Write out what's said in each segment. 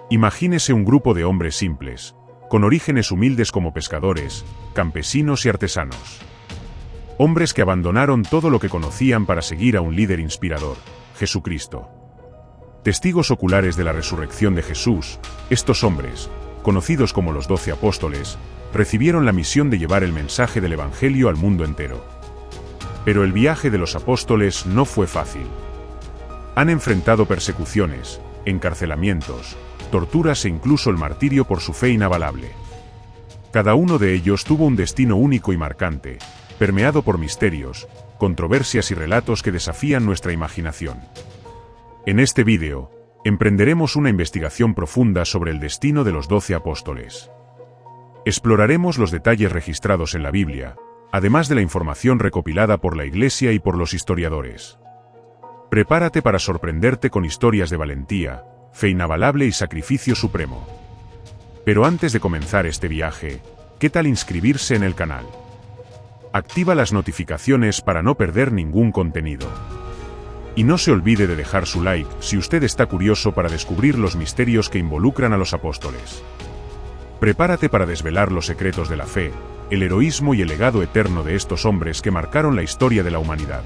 Imagínese un grupo de hombres simples, con orígenes humildes como pescadores, campesinos y artesanos. Hombres que abandonaron todo lo que conocían para seguir a un líder inspirador, Jesucristo. Testigos oculares de la resurrección de Jesús, estos hombres, conocidos como los 12 apóstoles, recibieron la misión de llevar el mensaje del Evangelio al mundo entero. Pero el viaje de los apóstoles no fue fácil. Han enfrentado persecuciones, encarcelamientos, torturas e incluso el martirio por su fe inabalable. Cada uno de ellos tuvo un destino único y marcante, permeado por misterios, controversias y relatos que desafían nuestra imaginación. En este vídeo, emprenderemos una investigación profunda sobre el destino de los 12 apóstoles. Exploraremos los detalles registrados en la Biblia, además de la información recopilada por la Iglesia y por los historiadores. Prepárate para sorprenderte con historias de valentía, fe inabalable y sacrificio supremo. Pero antes de comenzar este viaje, ¿qué tal inscribirse en el canal? Activa las notificaciones para no perder ningún contenido. Y no se olvide de dejar su like si usted está curioso para descubrir los misterios que involucran a los apóstoles. Prepárate para desvelar los secretos de la fe, el heroísmo y el legado eterno de estos hombres que marcaron la historia de la humanidad.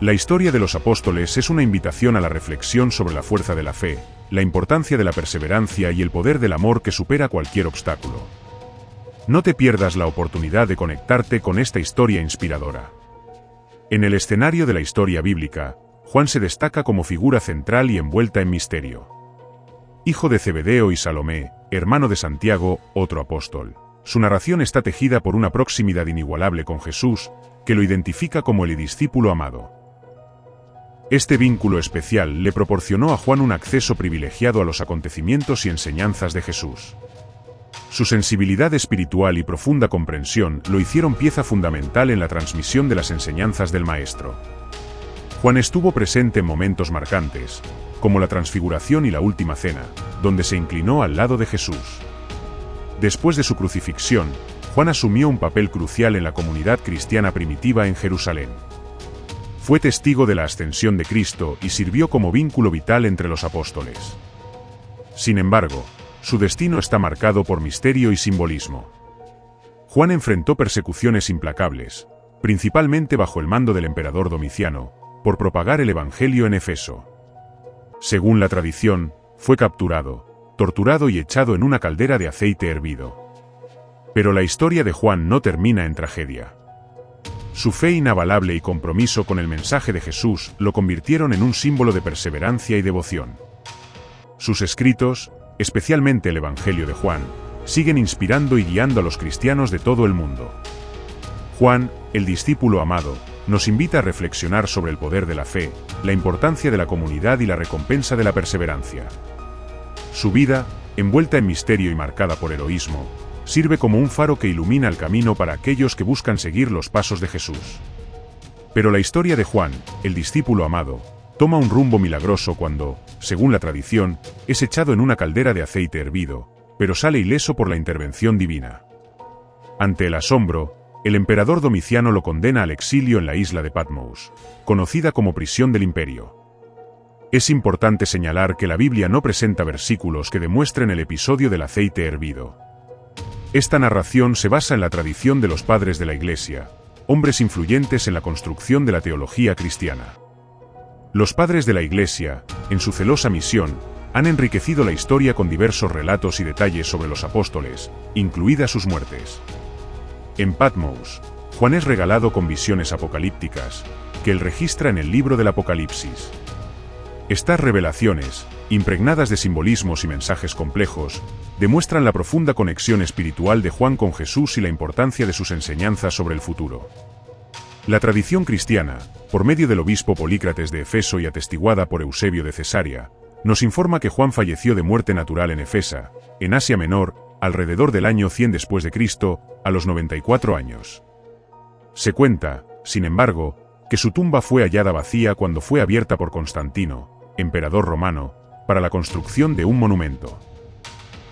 La historia de los apóstoles es una invitación a la reflexión sobre la fuerza de la fe, la importancia de la perseverancia y el poder del amor que supera cualquier obstáculo. No te pierdas la oportunidad de conectarte con esta historia inspiradora. En el escenario de la historia bíblica, Juan se destaca como figura central y envuelta en misterio. Hijo de Zebedeo y Salomé, hermano de Santiago, otro apóstol. Su narración está tejida por una proximidad inigualable con Jesús, que lo identifica como el discípulo amado. Este vínculo especial le proporcionó a Juan un acceso privilegiado a los acontecimientos y enseñanzas de Jesús. Su sensibilidad espiritual y profunda comprensión lo hicieron pieza fundamental en la transmisión de las enseñanzas del Maestro. Juan estuvo presente en momentos marcantes, como la Transfiguración y la Última Cena, donde se inclinó al lado de Jesús. Después de su crucifixión, Juan asumió un papel crucial en la comunidad cristiana primitiva en Jerusalén. Fue testigo de la ascensión de Cristo y sirvió como vínculo vital entre los apóstoles. Sin embargo, su destino está marcado por misterio y simbolismo. Juan enfrentó persecuciones implacables, principalmente bajo el mando del emperador Domiciano, por propagar el Evangelio en Éfeso. Según la tradición, fue capturado, torturado y echado en una caldera de aceite hervido. Pero la historia de Juan no termina en tragedia. Su fe inabalable y compromiso con el mensaje de Jesús lo convirtieron en un símbolo de perseverancia y devoción. Sus escritos, especialmente el Evangelio de Juan, siguen inspirando y guiando a los cristianos de todo el mundo. Juan, el discípulo amado, nos invita a reflexionar sobre el poder de la fe, la importancia de la comunidad y la recompensa de la perseverancia. Su vida, envuelta en misterio y marcada por heroísmo, sirve como un faro que ilumina el camino para aquellos que buscan seguir los pasos de Jesús. Pero la historia de Juan, el discípulo amado, toma un rumbo milagroso cuando, según la tradición, es echado en una caldera de aceite hervido, pero sale ileso por la intervención divina. Ante el asombro, el emperador Domiciano lo condena al exilio en la isla de Patmos, conocida como prisión del imperio. Es importante señalar que la Biblia no presenta versículos que demuestren el episodio del aceite hervido. Esta narración se basa en la tradición de los padres de la Iglesia, hombres influyentes en la construcción de la teología cristiana. Los padres de la Iglesia, en su celosa misión, han enriquecido la historia con diversos relatos y detalles sobre los apóstoles, incluidas sus muertes. En Patmos, Juan es regalado con visiones apocalípticas, que él registra en el libro del Apocalipsis. Estas revelaciones, impregnadas de simbolismos y mensajes complejos, demuestran la profunda conexión espiritual de Juan con Jesús y la importancia de sus enseñanzas sobre el futuro. La tradición cristiana, por medio del obispo Polícrates de Efeso y atestiguada por Eusebio de Cesarea, nos informa que Juan falleció de muerte natural en Efesa, en Asia Menor, alrededor del año 100 después de Cristo, a los 94 años. Se cuenta, sin embargo, que su tumba fue hallada vacía cuando fue abierta por Constantino, emperador romano, para la construcción de un monumento.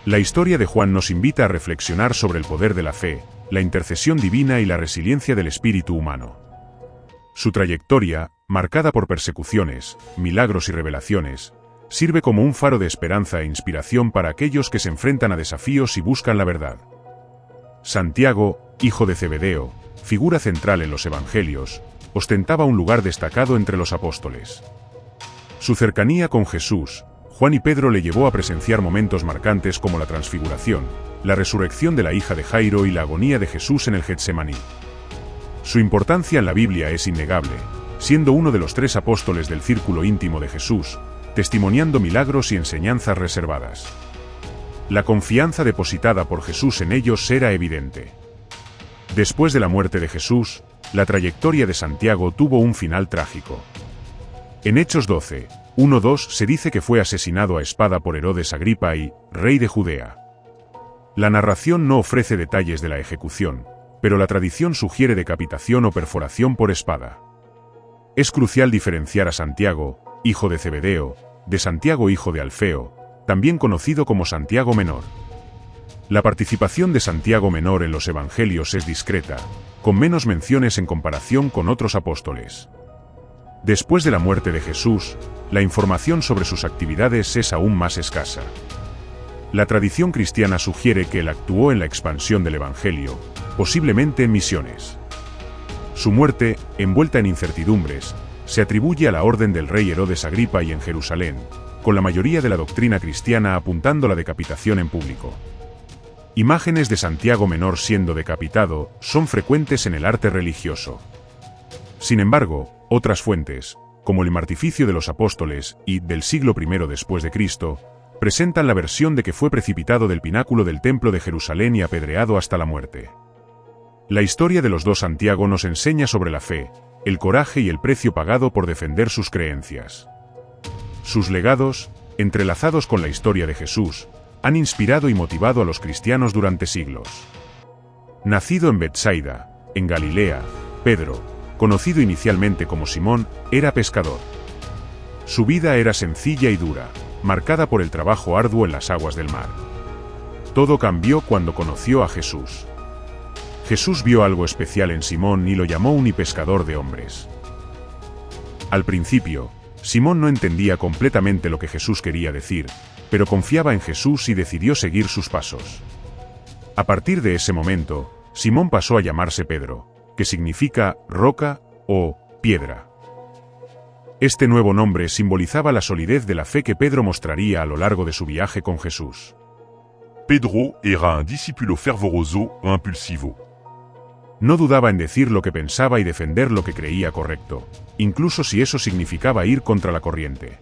La historia de Juan nos invita a reflexionar sobre el poder de la fe, la intercesión divina y la resiliencia del espíritu humano. Su trayectoria, marcada por persecuciones, milagros y revelaciones, Sirve como un faro de esperanza e inspiración para aquellos que se enfrentan a desafíos y buscan la verdad. Santiago, hijo de Zebedeo, figura central en los Evangelios, ostentaba un lugar destacado entre los apóstoles. Su cercanía con Jesús, Juan y Pedro le llevó a presenciar momentos marcantes como la transfiguración, la resurrección de la hija de Jairo y la agonía de Jesús en el Getsemaní. Su importancia en la Biblia es innegable, siendo uno de los 3 apóstoles del círculo íntimo de Jesús, testimoniando milagros y enseñanzas reservadas. La confianza depositada por Jesús en ellos era evidente. Después de la muerte de Jesús, la trayectoria de Santiago tuvo un final trágico. En Hechos 12, 1-2 se dice que fue asesinado a espada por Herodes Agripa I, rey de Judea. La narración no ofrece detalles de la ejecución, pero la tradición sugiere decapitación o perforación por espada. Es crucial diferenciar a Santiago, hijo de Zebedeo, de Santiago hijo de Alfeo, también conocido como Santiago Menor. La participación de Santiago Menor en los Evangelios es discreta, con menos menciones en comparación con otros apóstoles. Después de la muerte de Jesús, la información sobre sus actividades es aún más escasa. La tradición cristiana sugiere que él actuó en la expansión del Evangelio, posiblemente en misiones. Su muerte, envuelta en incertidumbres, se atribuye a la orden del rey Herodes Agripa y en Jerusalén, con la mayoría de la doctrina cristiana apuntando a la decapitación en público. Imágenes de Santiago Menor siendo decapitado son frecuentes en el arte religioso. Sin embargo, otras fuentes, como el Martificio de los Apóstoles y del siglo I después de Cristo, presentan la versión de que fue precipitado del pináculo del templo de Jerusalén y apedreado hasta la muerte. La historia de los 2 Santiago nos enseña sobre la fe, el coraje y el precio pagado por defender sus creencias. Sus legados, entrelazados con la historia de Jesús, han inspirado y motivado a los cristianos durante siglos. Nacido en Betsaida, en Galilea, Pedro, conocido inicialmente como Simón, era pescador. Su vida era sencilla y dura, marcada por el trabajo arduo en las aguas del mar. Todo cambió cuando conoció a Jesús. Jesús vio algo especial en Simón y lo llamó un pescador de hombres. Al principio, Simón no entendía completamente lo que Jesús quería decir, pero confiaba en Jesús y decidió seguir sus pasos. A partir de ese momento, Simón pasó a llamarse Pedro, que significa roca o piedra. Este nuevo nombre simbolizaba la solidez de la fe que Pedro mostraría a lo largo de su viaje con Jesús. Pedro era un discípulo fervoroso e impulsivo. No dudaba en decir lo que pensaba y defender lo que creía correcto, incluso si eso significaba ir contra la corriente.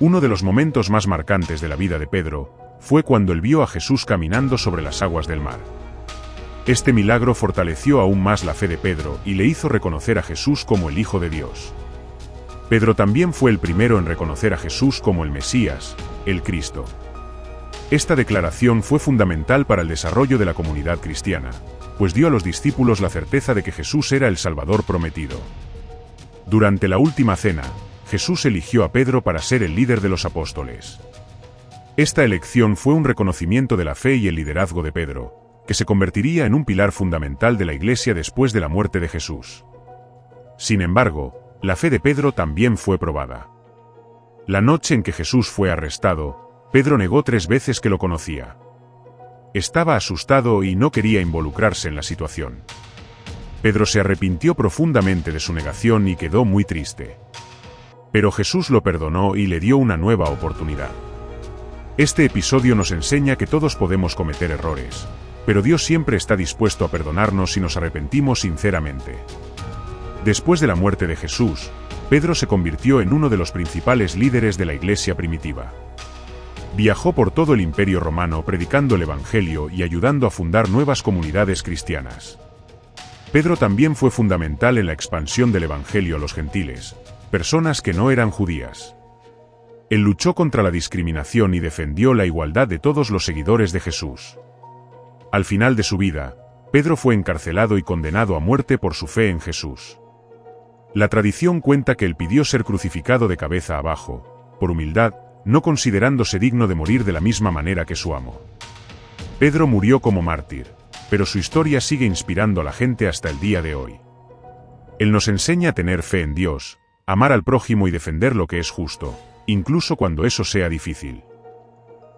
Uno de los momentos más marcantes de la vida de Pedro fue cuando él vio a Jesús caminando sobre las aguas del mar. Este milagro fortaleció aún más la fe de Pedro y le hizo reconocer a Jesús como el Hijo de Dios. Pedro también fue el primero en reconocer a Jesús como el Mesías, el Cristo. Esta declaración fue fundamental para el desarrollo de la comunidad cristiana, pues dio a los discípulos la certeza de que Jesús era el Salvador prometido. Durante la última cena, Jesús eligió a Pedro para ser el líder de los apóstoles. Esta elección fue un reconocimiento de la fe y el liderazgo de Pedro, que se convertiría en un pilar fundamental de la Iglesia después de la muerte de Jesús. Sin embargo, la fe de Pedro también fue probada. La noche en que Jesús fue arrestado, Pedro negó 3 veces que lo conocía. Estaba asustado y no quería involucrarse en la situación. Pedro se arrepintió profundamente de su negación y quedó muy triste. Pero Jesús lo perdonó y le dio una nueva oportunidad. Este episodio nos enseña que todos podemos cometer errores, pero Dios siempre está dispuesto a perdonarnos si nos arrepentimos sinceramente. Después de la muerte de Jesús, Pedro se convirtió en uno de los principales líderes de la Iglesia primitiva. Viajó por todo el Imperio Romano predicando el Evangelio y ayudando a fundar nuevas comunidades cristianas. Pedro también fue fundamental en la expansión del Evangelio a los gentiles, personas que no eran judías. Él luchó contra la discriminación y defendió la igualdad de todos los seguidores de Jesús. Al final de su vida, Pedro fue encarcelado y condenado a muerte por su fe en Jesús. La tradición cuenta que él pidió ser crucificado de cabeza abajo, por humildad, no considerándose digno de morir de la misma manera que su amo. Pedro murió como mártir, pero su historia sigue inspirando a la gente hasta el día de hoy. Él nos enseña a tener fe en Dios, amar al prójimo y defender lo que es justo, incluso cuando eso sea difícil.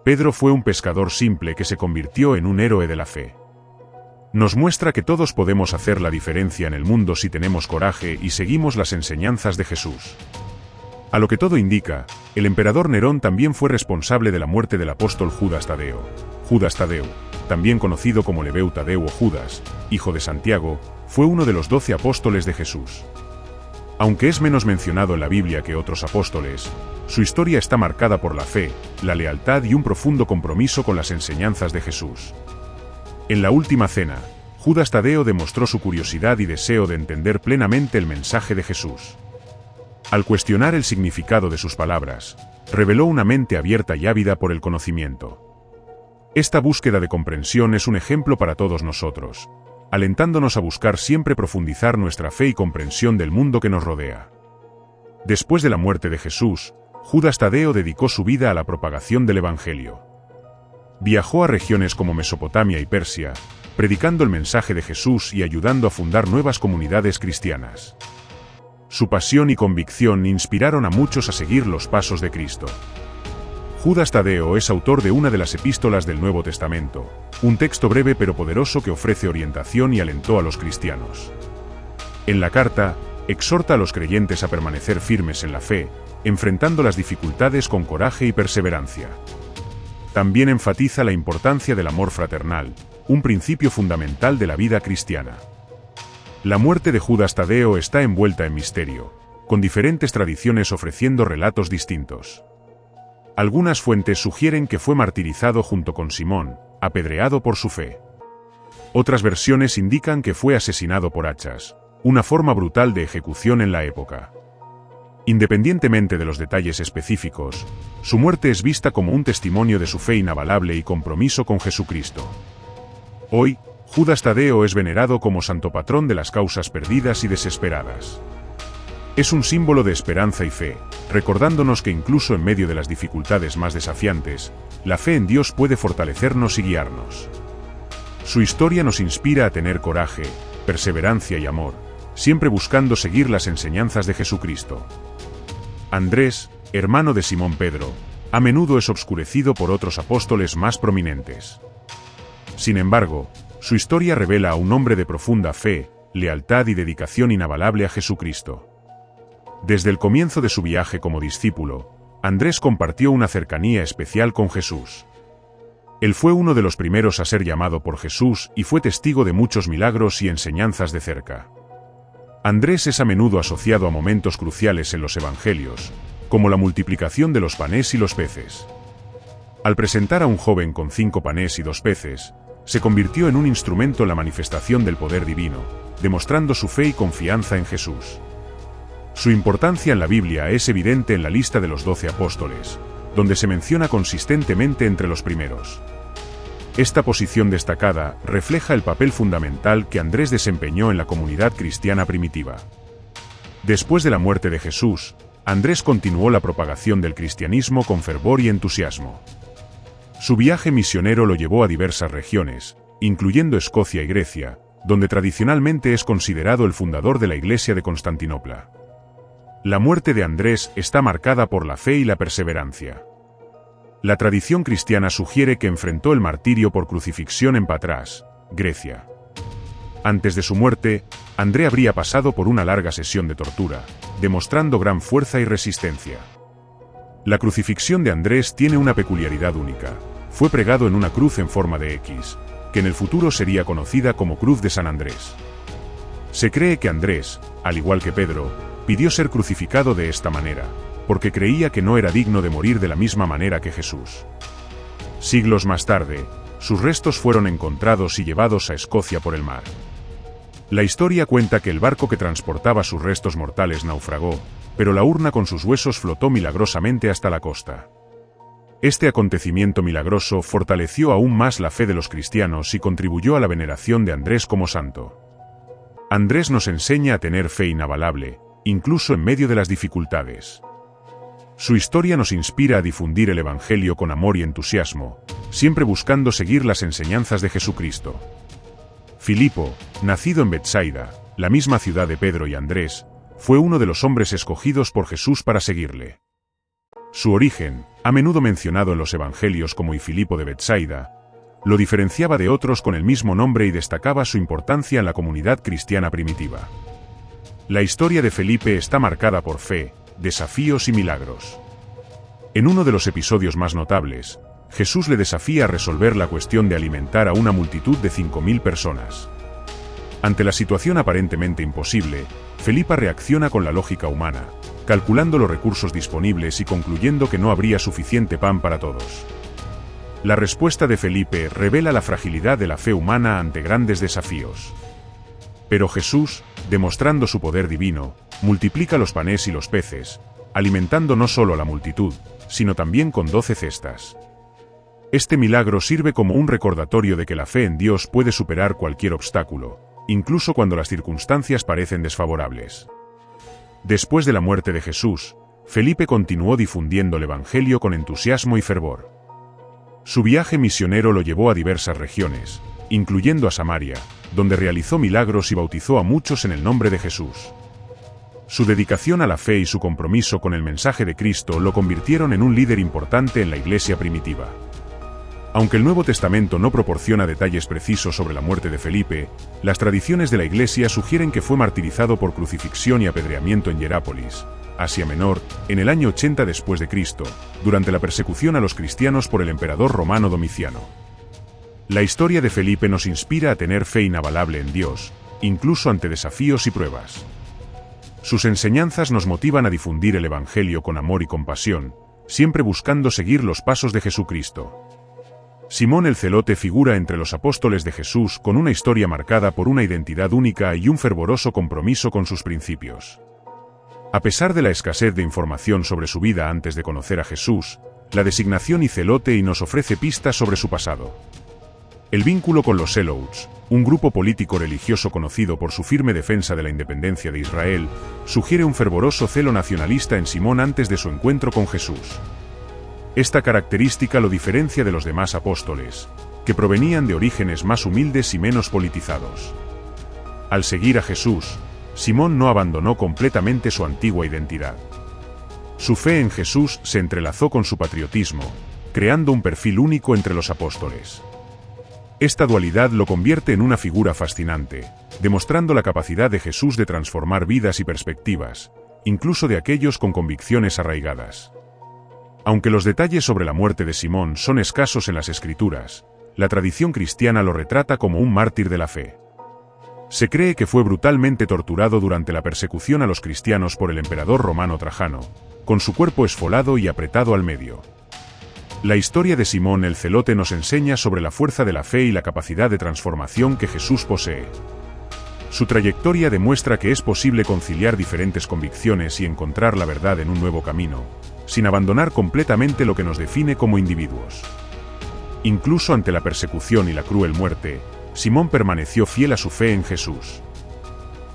Pedro fue un pescador simple que se convirtió en un héroe de la fe. Nos muestra que todos podemos hacer la diferencia en el mundo si tenemos coraje y seguimos las enseñanzas de Jesús. A lo que todo indica, el emperador Nerón también fue responsable de la muerte del apóstol Judas Tadeo. Judas Tadeo, también conocido como Lebeu Tadeu o Judas, hijo de Santiago, fue uno de los 12 apóstoles de Jesús. Aunque es menos mencionado en la Biblia que otros apóstoles, su historia está marcada por la fe, la lealtad y un profundo compromiso con las enseñanzas de Jesús. En la última cena, Judas Tadeo demostró su curiosidad y deseo de entender plenamente el mensaje de Jesús. Al cuestionar el significado de sus palabras, reveló una mente abierta y ávida por el conocimiento. Esta búsqueda de comprensión es un ejemplo para todos nosotros, alentándonos a buscar siempre profundizar nuestra fe y comprensión del mundo que nos rodea. Después de la muerte de Jesús, Judas Tadeo dedicó su vida a la propagación del Evangelio. Viajó a regiones como Mesopotamia y Persia, predicando el mensaje de Jesús y ayudando a fundar nuevas comunidades cristianas. Su pasión y convicción inspiraron a muchos a seguir los pasos de Cristo. Judas Tadeo es autor de una de las epístolas del Nuevo Testamento, un texto breve pero poderoso que ofrece orientación y alentó a los cristianos. En la carta, exhorta a los creyentes a permanecer firmes en la fe, enfrentando las dificultades con coraje y perseverancia. También enfatiza la importancia del amor fraternal, un principio fundamental de la vida cristiana. La muerte de Judas Tadeo está envuelta en misterio, con diferentes tradiciones ofreciendo relatos distintos. Algunas fuentes sugieren que fue martirizado junto con Simón, apedreado por su fe. Otras versiones indican que fue asesinado por hachas, una forma brutal de ejecución en la época. Independientemente de los detalles específicos, su muerte es vista como un testimonio de su fe inabalable y compromiso con Jesucristo. Hoy, Judas Tadeo es venerado como santo patrón de las causas perdidas y desesperadas. Es un símbolo de esperanza y fe, recordándonos que incluso en medio de las dificultades más desafiantes, la fe en Dios puede fortalecernos y guiarnos. Su historia nos inspira a tener coraje, perseverancia y amor, siempre buscando seguir las enseñanzas de Jesucristo. Andrés, hermano de Simón Pedro, a menudo es obscurecido por otros apóstoles más prominentes. Sin embargo, su historia revela a un hombre de profunda fe, lealtad y dedicación inabalable a Jesucristo. Desde el comienzo de su viaje como discípulo, Andrés compartió una cercanía especial con Jesús. Él fue uno de los primeros a ser llamado por Jesús y fue testigo de muchos milagros y enseñanzas de cerca. Andrés es a menudo asociado a momentos cruciales en los evangelios, como la multiplicación de los panes y los peces. Al presentar a un joven con 5 panes y 2 peces, se convirtió en un instrumento en la manifestación del poder divino, demostrando su fe y confianza en Jesús. Su importancia en la Biblia es evidente en la lista de los 12 apóstoles, donde se menciona consistentemente entre los primeros. Esta posición destacada refleja el papel fundamental que Andrés desempeñó en la comunidad cristiana primitiva. Después de la muerte de Jesús, Andrés continuó la propagación del cristianismo con fervor y entusiasmo. Su viaje misionero lo llevó a diversas regiones, incluyendo Escocia y Grecia, donde tradicionalmente es considerado el fundador de la Iglesia de Constantinopla. La muerte de Andrés está marcada por la fe y la perseverancia. La tradición cristiana sugiere que enfrentó el martirio por crucifixión en Patras, Grecia. Antes de su muerte, Andrés habría pasado por una larga sesión de tortura, demostrando gran fuerza y resistencia. La crucifixión de Andrés tiene una peculiaridad única. Fue pregado en una cruz en forma de X, que en el futuro sería conocida como Cruz de San Andrés. Se cree que Andrés, al igual que Pedro, pidió ser crucificado de esta manera, porque creía que no era digno de morir de la misma manera que Jesús. Siglos más tarde, sus restos fueron encontrados y llevados a Escocia por el mar. La historia cuenta que el barco que transportaba sus restos mortales naufragó, pero la urna con sus huesos flotó milagrosamente hasta la costa. Este acontecimiento milagroso fortaleció aún más la fe de los cristianos y contribuyó a la veneración de Andrés como santo. Andrés nos enseña a tener fe inabalable, incluso en medio de las dificultades. Su historia nos inspira a difundir el Evangelio con amor y entusiasmo, siempre buscando seguir las enseñanzas de Jesucristo. Filipo, nacido en Betsaida, la misma ciudad de Pedro y Andrés, fue uno de los hombres escogidos por Jesús para seguirle. Su origen, a menudo mencionado en los evangelios como y Filipo de Betsaida, lo diferenciaba de otros con el mismo nombre y destacaba su importancia en la comunidad cristiana primitiva. La historia de Felipe está marcada por fe, desafíos y milagros. En uno de los episodios más notables, Jesús le desafía a resolver la cuestión de alimentar a una multitud de 5.000 personas. Ante la situación aparentemente imposible, Felipe reacciona con la lógica humana, calculando los recursos disponibles y concluyendo que no habría suficiente pan para todos. La respuesta de Felipe revela la fragilidad de la fe humana ante grandes desafíos. Pero Jesús, demostrando su poder divino, multiplica los panes y los peces, alimentando no solo a la multitud, sino también con 12 cestas. Este milagro sirve como un recordatorio de que la fe en Dios puede superar cualquier obstáculo, incluso cuando las circunstancias parecen desfavorables. Después de la muerte de Jesús, Felipe continuó difundiendo el Evangelio con entusiasmo y fervor. Su viaje misionero lo llevó a diversas regiones, incluyendo a Samaria, donde realizó milagros y bautizó a muchos en el nombre de Jesús. Su dedicación a la fe y su compromiso con el mensaje de Cristo lo convirtieron en un líder importante en la iglesia primitiva. Aunque el Nuevo Testamento no proporciona detalles precisos sobre la muerte de Felipe, las tradiciones de la Iglesia sugieren que fue martirizado por crucifixión y apedreamiento en Hierápolis, Asia Menor, en el año 80 después de Cristo, durante la persecución a los cristianos por el emperador romano Domiciano. La historia de Felipe nos inspira a tener fe inabalable en Dios, incluso ante desafíos y pruebas. Sus enseñanzas nos motivan a difundir el Evangelio con amor y compasión, siempre buscando seguir los pasos de Jesucristo. Simón el Celote figura entre los apóstoles de Jesús con una historia marcada por una identidad única y un fervoroso compromiso con sus principios. A pesar de la escasez de información sobre su vida antes de conocer a Jesús, la designación y celote y nos ofrece pistas sobre su pasado. El vínculo con los Zelotes, un grupo político religioso conocido por su firme defensa de la independencia de Israel, sugiere un fervoroso celo nacionalista en Simón antes de su encuentro con Jesús. Esta característica lo diferencia de los demás apóstoles, que provenían de orígenes más humildes y menos politizados. Al seguir a Jesús, Simón no abandonó completamente su antigua identidad. Su fe en Jesús se entrelazó con su patriotismo, creando un perfil único entre los apóstoles. Esta dualidad lo convierte en una figura fascinante, demostrando la capacidad de Jesús de transformar vidas y perspectivas, incluso de aquellos con convicciones arraigadas. Aunque los detalles sobre la muerte de Simón son escasos en las Escrituras, la tradición cristiana lo retrata como un mártir de la fe. Se cree que fue brutalmente torturado durante la persecución a los cristianos por el emperador romano Trajano, con su cuerpo esfolado y apretado al medio. La historia de Simón el Celote nos enseña sobre la fuerza de la fe y la capacidad de transformación que Jesús posee. Su trayectoria demuestra que es posible conciliar diferentes convicciones y encontrar la verdad en un nuevo camino, sin abandonar completamente lo que nos define como individuos. Incluso ante la persecución y la cruel muerte, Simón permaneció fiel a su fe en Jesús.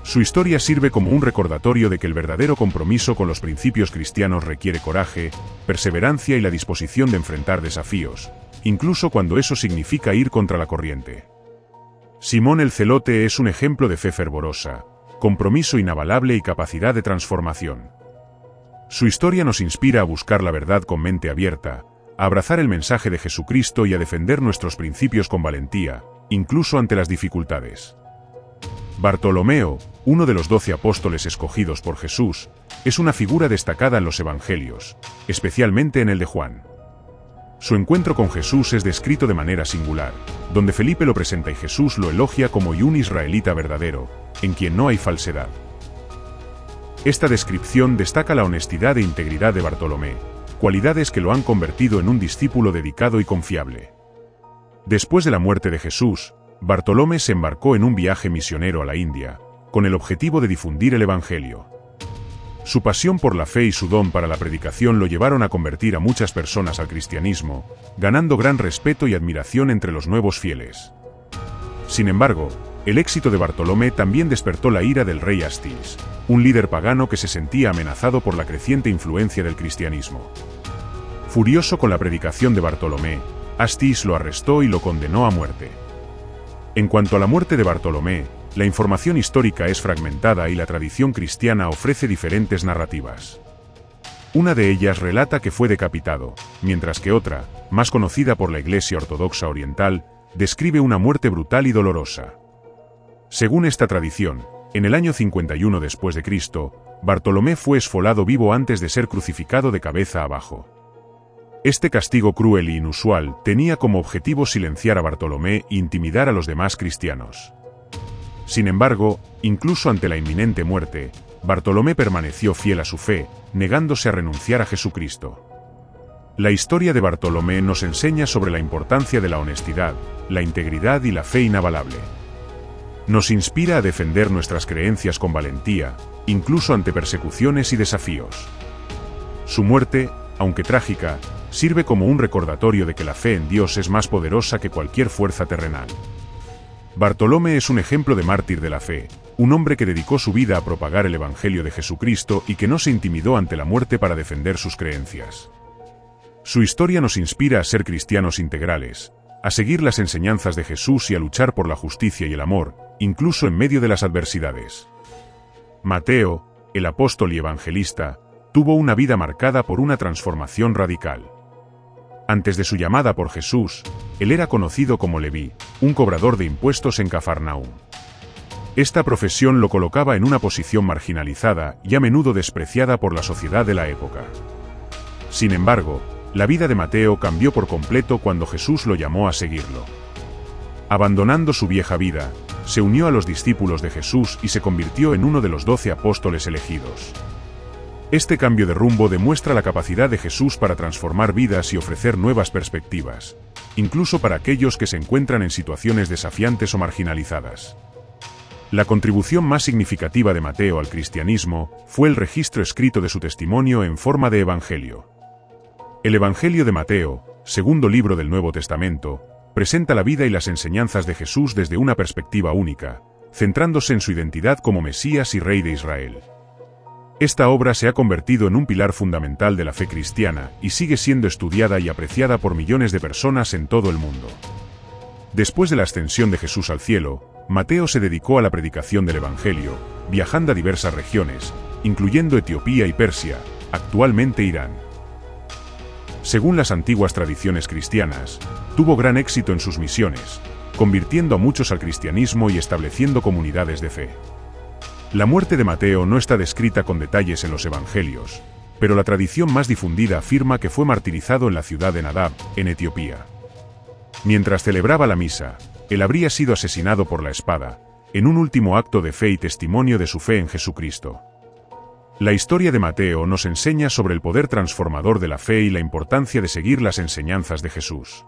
Su historia sirve como un recordatorio de que el verdadero compromiso con los principios cristianos requiere coraje, perseverancia y la disposición de enfrentar desafíos, incluso cuando eso significa ir contra la corriente. Simón el Celote es un ejemplo de fe fervorosa, compromiso inabalable y capacidad de transformación. Su historia nos inspira a buscar la verdad con mente abierta, a abrazar el mensaje de Jesucristo y a defender nuestros principios con valentía, incluso ante las dificultades. Bartolomeo, uno de los 12 apóstoles escogidos por Jesús, es una figura destacada en los Evangelios, especialmente en el de Juan. Su encuentro con Jesús es descrito de manera singular, donde Felipe lo presenta y Jesús lo elogia como un israelita verdadero, en quien no hay falsedad. Esta descripción destaca la honestidad e integridad de Bartolomé, cualidades que lo han convertido en un discípulo dedicado y confiable. Después de la muerte de Jesús, Bartolomé se embarcó en un viaje misionero a la India, con el objetivo de difundir el Evangelio. Su pasión por la fe y su don para la predicación lo llevaron a convertir a muchas personas al cristianismo, ganando gran respeto y admiración entre los nuevos fieles. Sin embargo, el éxito de Bartolomé también despertó la ira del rey Astis, un líder pagano que se sentía amenazado por la creciente influencia del cristianismo. Furioso con la predicación de Bartolomé, Astis lo arrestó y lo condenó a muerte. En cuanto a la muerte de Bartolomé, la información histórica es fragmentada y la tradición cristiana ofrece diferentes narrativas. Una de ellas relata que fue decapitado, mientras que otra, más conocida por la Iglesia Ortodoxa Oriental, describe una muerte brutal y dolorosa. Según esta tradición, en el año 51 después de Cristo, Bartolomé fue esfolado vivo antes de ser crucificado de cabeza abajo. Este castigo cruel e inusual tenía como objetivo silenciar a Bartolomé e intimidar a los demás cristianos. Sin embargo, incluso ante la inminente muerte, Bartolomé permaneció fiel a su fe, negándose a renunciar a Jesucristo. La historia de Bartolomé nos enseña sobre la importancia de la honestidad, la integridad y la fe inabalable. Nos inspira a defender nuestras creencias con valentía, incluso ante persecuciones y desafíos. Su muerte, aunque trágica, sirve como un recordatorio de que la fe en Dios es más poderosa que cualquier fuerza terrenal. Bartolomé es un ejemplo de mártir de la fe, un hombre que dedicó su vida a propagar el Evangelio de Jesucristo y que no se intimidó ante la muerte para defender sus creencias. Su historia nos inspira a ser cristianos integrales, a seguir las enseñanzas de Jesús y a luchar por la justicia y el amor, incluso en medio de las adversidades. Mateo, el apóstol y evangelista, tuvo una vida marcada por una transformación radical. Antes de su llamada por Jesús, él era conocido como Leví, un cobrador de impuestos en Cafarnaúm. Esta profesión lo colocaba en una posición marginalizada y a menudo despreciada por la sociedad de la época. Sin embargo, la vida de Mateo cambió por completo cuando Jesús lo llamó a seguirlo. Abandonando su vieja vida, se unió a los discípulos de Jesús y se convirtió en uno de los 12 apóstoles elegidos. Este cambio de rumbo demuestra la capacidad de Jesús para transformar vidas y ofrecer nuevas perspectivas, incluso para aquellos que se encuentran en situaciones desafiantes o marginalizadas. La contribución más significativa de Mateo al cristianismo fue el registro escrito de su testimonio en forma de evangelio. El Evangelio de Mateo, segundo libro del Nuevo Testamento, presenta la vida y las enseñanzas de Jesús desde una perspectiva única, centrándose en su identidad como Mesías y Rey de Israel. Esta obra se ha convertido en un pilar fundamental de la fe cristiana y sigue siendo estudiada y apreciada por millones de personas en todo el mundo. Después de la ascensión de Jesús al cielo, Mateo se dedicó a la predicación del Evangelio, viajando a diversas regiones, incluyendo Etiopía y Persia, actualmente Irán. Según las antiguas tradiciones cristianas, tuvo gran éxito en sus misiones, convirtiendo a muchos al cristianismo y estableciendo comunidades de fe. La muerte de Mateo no está descrita con detalles en los evangelios, pero la tradición más difundida afirma que fue martirizado en la ciudad de Nadab, en Etiopía. Mientras celebraba la misa, él habría sido asesinado por la espada, en un último acto de fe y testimonio de su fe en Jesucristo. La historia de Mateo nos enseña sobre el poder transformador de la fe y la importancia de seguir las enseñanzas de Jesús.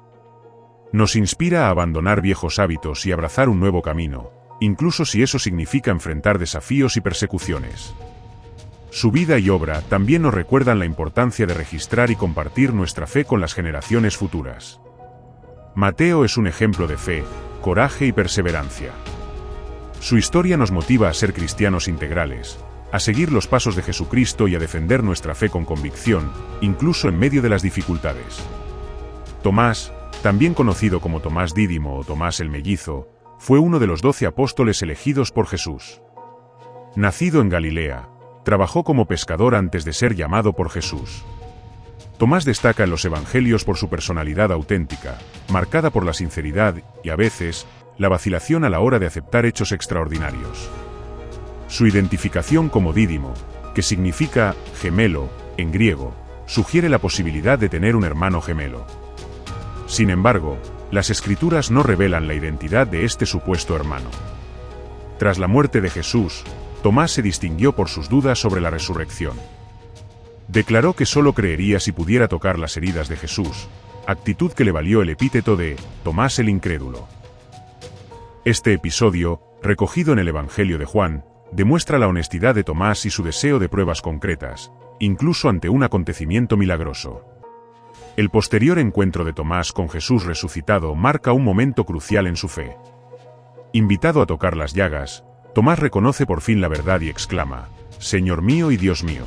Nos inspira a abandonar viejos hábitos y abrazar un nuevo camino, incluso si eso significa enfrentar desafíos y persecuciones. Su vida y obra también nos recuerdan la importancia de registrar y compartir nuestra fe con las generaciones futuras. Mateo es un ejemplo de fe, coraje y perseverancia. Su historia nos motiva a ser cristianos integrales, a seguir los pasos de Jesucristo y a defender nuestra fe con convicción, incluso en medio de las dificultades. Tomás, también conocido como Tomás Dídimo o Tomás el Mellizo, fue uno de los 12 apóstoles elegidos por Jesús. Nacido en Galilea, trabajó como pescador antes de ser llamado por Jesús. Tomás destaca en los evangelios por su personalidad auténtica, marcada por la sinceridad y, a veces, la vacilación a la hora de aceptar hechos extraordinarios. Su identificación como Dídimo, que significa gemelo, en griego, sugiere la posibilidad de tener un hermano gemelo. Sin embargo, las Escrituras no revelan la identidad de este supuesto hermano. Tras la muerte de Jesús, Tomás se distinguió por sus dudas sobre la resurrección. Declaró que solo creería si pudiera tocar las heridas de Jesús, actitud que le valió el epíteto de Tomás el Incrédulo. Este episodio, recogido en el Evangelio de Juan, demuestra la honestidad de Tomás y su deseo de pruebas concretas, incluso ante un acontecimiento milagroso. El posterior encuentro de Tomás con Jesús resucitado marca un momento crucial en su fe. Invitado a tocar las llagas, Tomás reconoce por fin la verdad y exclama: «Señor mío y Dios mío».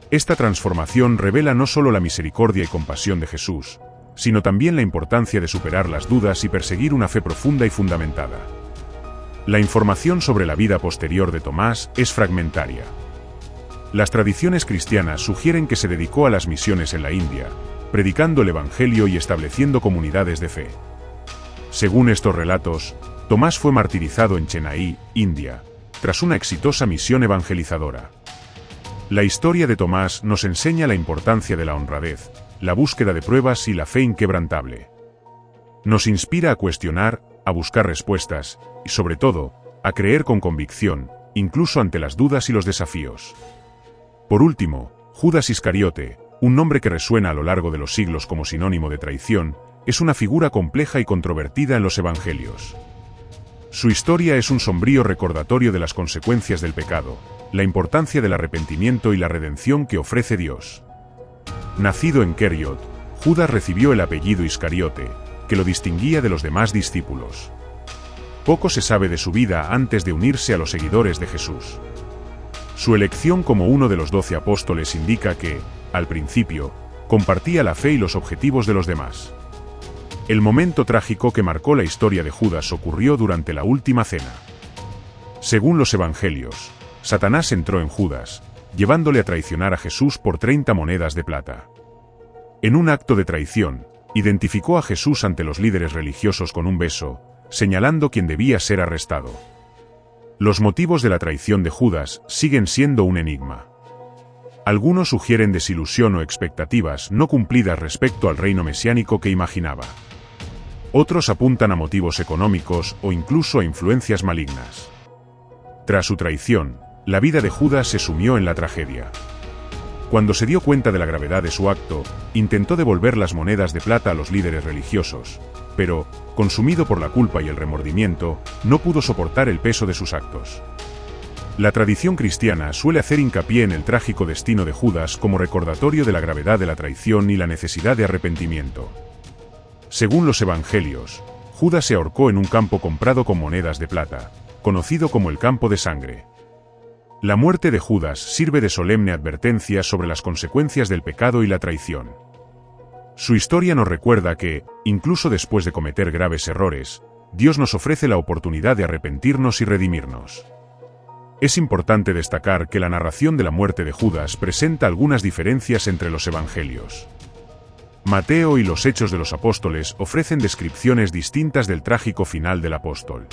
Esta transformación revela no solo la misericordia y compasión de Jesús, sino también la importancia de superar las dudas y perseguir una fe profunda y fundamentada. La información sobre la vida posterior de Tomás es fragmentaria. Las tradiciones cristianas sugieren que se dedicó a las misiones en la India, predicando el Evangelio y estableciendo comunidades de fe. Según estos relatos, Tomás fue martirizado en Chennai, India, tras una exitosa misión evangelizadora. La historia de Tomás nos enseña la importancia de la honradez, la búsqueda de pruebas y la fe inquebrantable. Nos inspira a cuestionar, a buscar respuestas, y sobre todo, a creer con convicción, incluso ante las dudas y los desafíos. Por último, Judas Iscariote, un nombre que resuena a lo largo de los siglos como sinónimo de traición, es una figura compleja y controvertida en los evangelios. Su historia es un sombrío recordatorio de las consecuencias del pecado, la importancia del arrepentimiento y la redención que ofrece Dios. Nacido en Keriot, Judas recibió el apellido Iscariote, que lo distinguía de los demás discípulos. Poco se sabe de su vida antes de unirse a los seguidores de Jesús. Su elección como uno de los 12 apóstoles indica que, al principio, compartía la fe y los objetivos de los demás. El momento trágico que marcó la historia de Judas ocurrió durante la última cena. Según los evangelios, Satanás entró en Judas, llevándole a traicionar a Jesús por 30 monedas de plata. En un acto de traición, identificó a Jesús ante los líderes religiosos con un beso, señalando quién debía ser arrestado. Los motivos de la traición de Judas siguen siendo un enigma. Algunos sugieren desilusión o expectativas no cumplidas respecto al reino mesiánico que imaginaba. Otros apuntan a motivos económicos o incluso a influencias malignas. Tras su traición, la vida de Judas se sumió en la tragedia. Cuando se dio cuenta de la gravedad de su acto, intentó devolver las monedas de plata a los líderes religiosos, pero, consumido por la culpa y el remordimiento, no pudo soportar el peso de sus actos. La tradición cristiana suele hacer hincapié en el trágico destino de Judas como recordatorio de la gravedad de la traición y la necesidad de arrepentimiento. Según los evangelios, Judas se ahorcó en un campo comprado con monedas de plata, conocido como el campo de sangre. La muerte de Judas sirve de solemne advertencia sobre las consecuencias del pecado y la traición. Su historia nos recuerda que, incluso después de cometer graves errores, Dios nos ofrece la oportunidad de arrepentirnos y redimirnos. Es importante destacar que la narración de la muerte de Judas presenta algunas diferencias entre los evangelios. Mateo y los Hechos de los Apóstoles ofrecen descripciones distintas del trágico final del apóstol.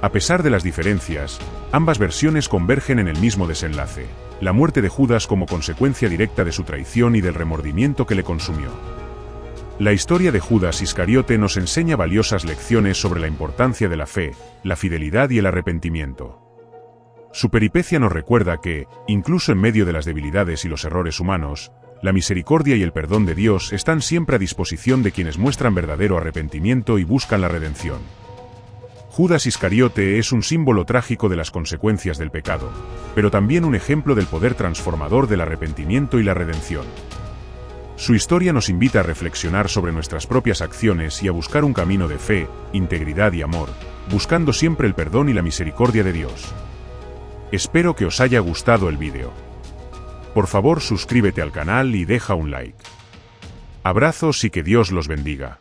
A pesar de las diferencias, ambas versiones convergen en el mismo desenlace, la muerte de Judas como consecuencia directa de su traición y del remordimiento que le consumió. La historia de Judas Iscariote nos enseña valiosas lecciones sobre la importancia de la fe, la fidelidad y el arrepentimiento. Su peripecia nos recuerda que, incluso en medio de las debilidades y los errores humanos, la misericordia y el perdón de Dios están siempre a disposición de quienes muestran verdadero arrepentimiento y buscan la redención. Judas Iscariote es un símbolo trágico de las consecuencias del pecado, pero también un ejemplo del poder transformador del arrepentimiento y la redención. Su historia nos invita a reflexionar sobre nuestras propias acciones y a buscar un camino de fe, integridad y amor, buscando siempre el perdón y la misericordia de Dios. Espero que os haya gustado el vídeo. Por favor, suscríbete al canal y deja un like. Abrazos y que Dios los bendiga.